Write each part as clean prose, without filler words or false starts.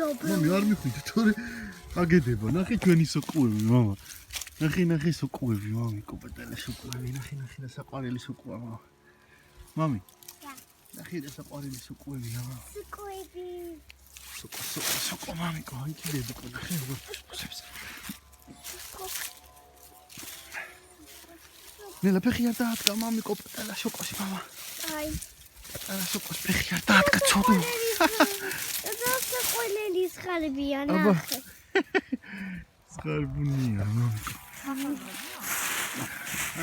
მამი არ მიხვიდე თორე აგედება ნახე ჩვენი სოკუები მამა ნახე სოკუები მამი კოპეტელი სოკუები ნახე და საყვარელი სოკუა მამი ნახე და საყვარელი სოკუები მამა სოკუები სოკო მამი კოინკიდები ნახე ნელა ფეხი არ დაადგა მამი კოპეტელა სოკოსი მამა აი არა სოკოს ფეხი არ დაადგა ცოდო და ყველელის ხარბია ნახე ხარბუნია მამი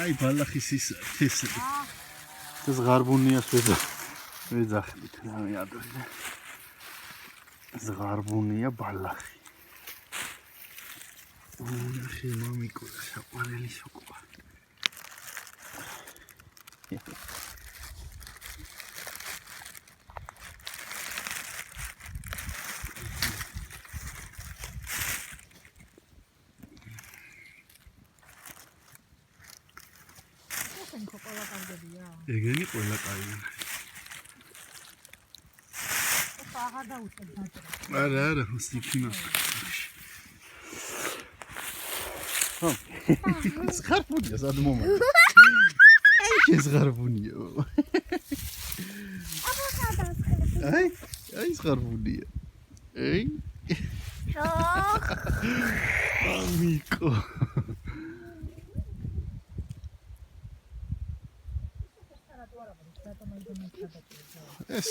აი ბალახის ის თესლი ეს ღარბუნიას ვეძახით მე ადრე ეს ღარბუნია ბალახი ნახე მამიკო საყვარელი სოკოა ეგენი ყველა კაია. არა, სიფინა. ზღარბუნია სად მომავალ. ეს ზღარბუნია. აი ზღარბუნია. აი. ამიკო. ეს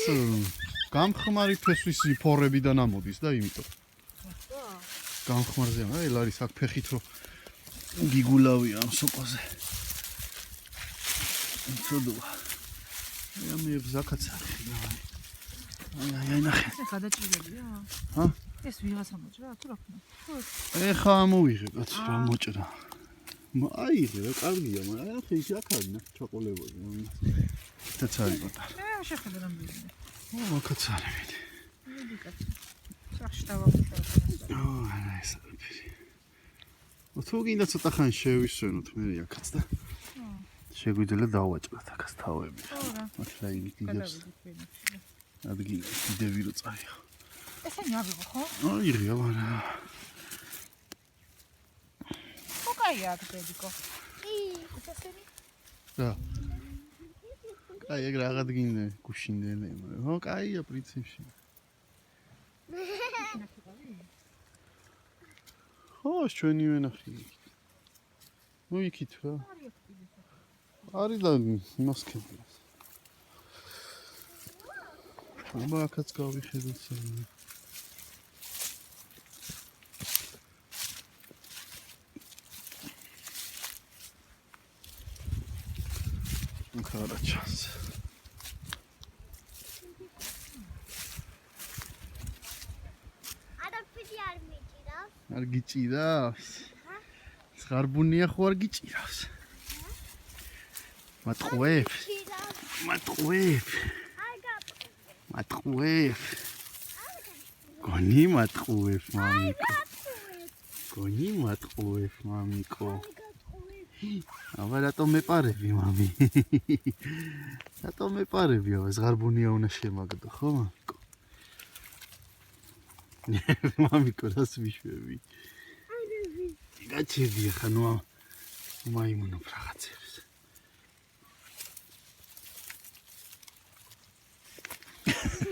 გამხმარი ფესვის ფორებიდან ამოდის და იმიტომ. გამხმარზე აი არის აქ ფეხით რო გიგულავია ამ სოკოზე. ცოდოა. მე ზაკაც ახლა. აი ნახე. ეს გადაჭრილია? ჰა? ეს ვიღაცა მოჭრა თუ რა ქნა? ეხა მოვიღე კაცო რა მოჭრა. აიღე რა კარგია, მაგრამ ახლა ის აქ არის ნახე ჩაყოლებოდი. დაც არის პატარა. შეხედე რომ მიდიხარ. მოკაც არის ვიდე. მიდიკაც. სახში დავამუშავებ. არა ეს არის. თუ გინდა ცოტა ხანი შევისვენოთ მე აქაც და შეგვიძლია დავაჭროთ აქაც თავები. ახლა იგი დიდებს. ადგილი დიდები რო წაიღო. ესენი აღიღო ხო? აიღია მაგრამ. ხო კაია აქ დედიკო. ესენი? რა. აი ეგ რაღაც გინდა გუშინდელი მაგრამ ხო კაია პრინციპში ხო ჩვენი ვენახი ნუ იქით რა არის და მოსკევი აბა აქაც გავიხედოთ სამი Karachas. არა ფიდი არ მიჭირავს. არ გიჭირავს? ზღარბუნია ხო არ გიჭირავს? მატყუებ. გონი მატყუებ, მამიკო. გონი მატყუებ, მამიკო. აბა რატო მეპარები მამი? რატო მეპარები? აბა ზღარბუნია უნდა შემაგდო, ხო მამიკო? მამიკო რას ვიშვები? გაჩერდი ახლა ნუ მაიმუნობ რაღაცებს.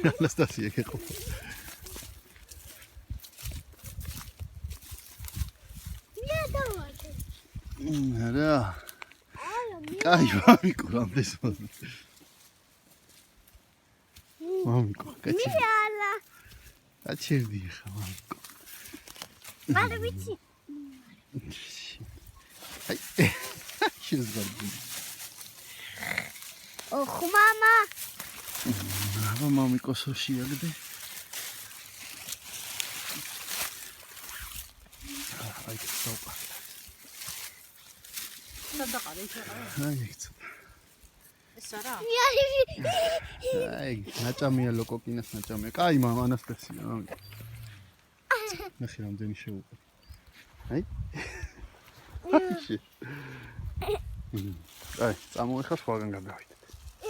ანასტასია გეყო. არა. კაი მამიკო რამდენს მოდი. მამიკო კაცი. მიალა. გაჩერდი ხა მამიკო. არა ვიცი. აი. შეზღარდი. ოხ მამა. აბა მამიკო სოშიალდე. აი ცოტა. სადაყარე ის არა? აი ცოტა. ეს არა? აი ნაჭამია ლოკოკინას ნაჭამია. კაი მამა ანასტასია მამიკო. ნახე რამდენი შეუყო. აი. აი, წამოეხა სხვაგან გადავიდე.